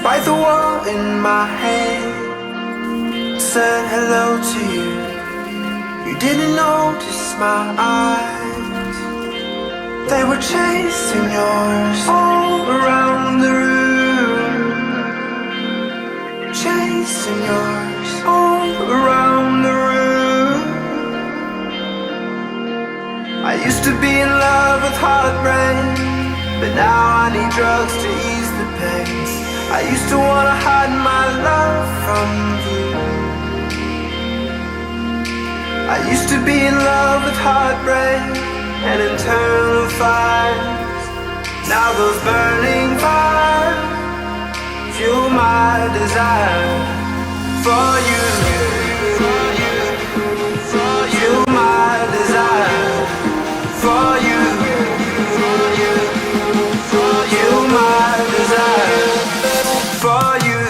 Despite the wall in my head said hello to you, you didn't notice my eyes. They were chasing yours all around the room, chasing yours all around the room. I used to be in love with heartbreak, but now I need drugs to ease the pain. I used to wanna hide my love from you. I used to be in love with heartbreak and internal fires. Now those burning fires fuel my desire for you, fuel my desire for you, fuel my desire for you.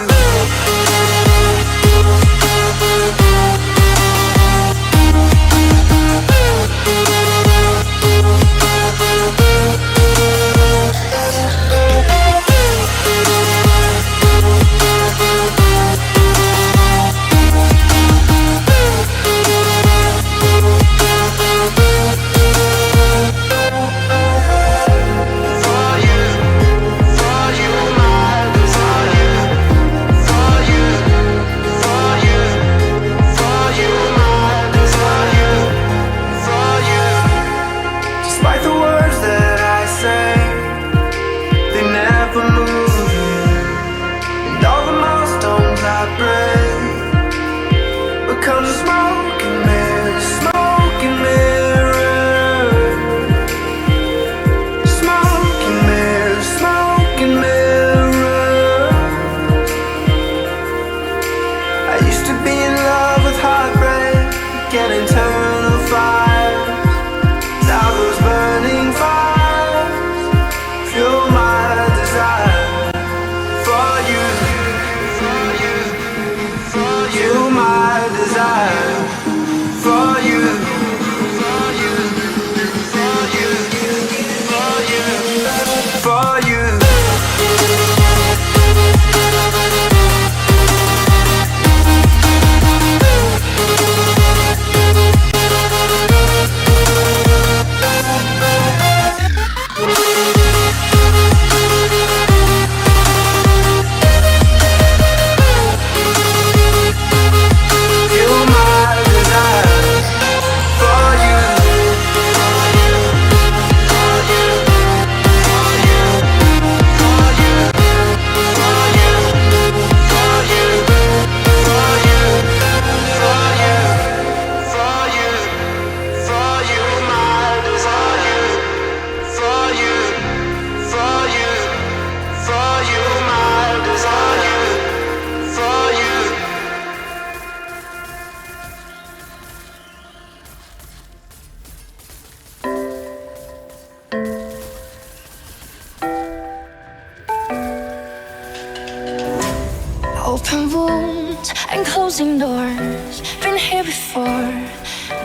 Open wounds and closing doors. Been here before,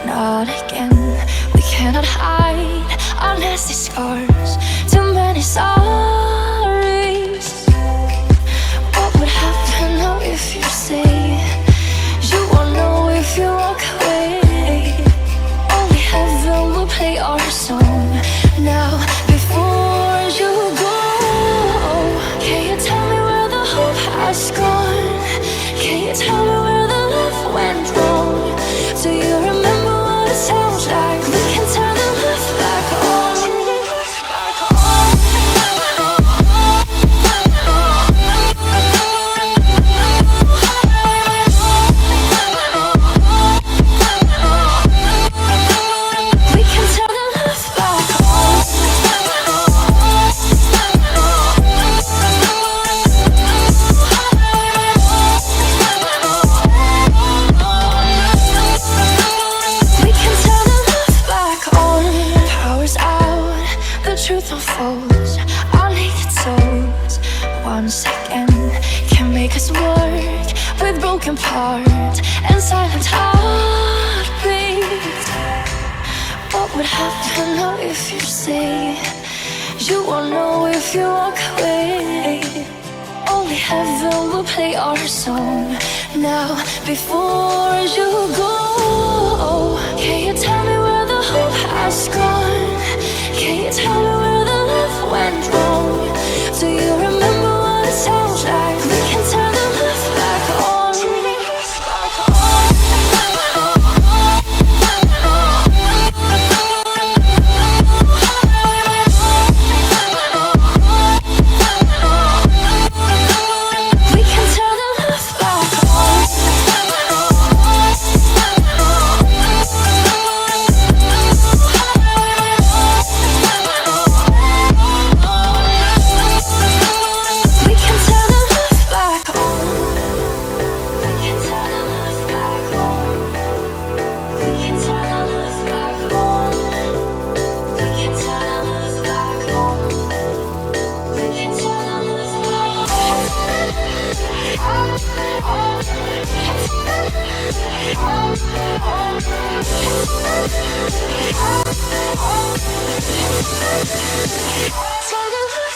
not again. We cannot hide our nasty scars. Too many sorries. What would happen now if you say you won't know if you walk away? Only heaven will play our song now before you go. Can you tell me where the hope has gone? Can you tell me where the love went wrong? Do you remember what it sounds like? We can turn the love back on. We can turn the love back on. We can turn the love back on. Power's out, the truth unfolds. Our naked souls, once again, can make us work with broken parts and silent heartbeats. What would happen now if you say you won't know if you walk away? Only heaven will play our song. Now, before you go, can you tell me where the hope has gone? Can you tell me where the love went wrong? Do you remember what it sounds like? We can turn the love back on. Turn the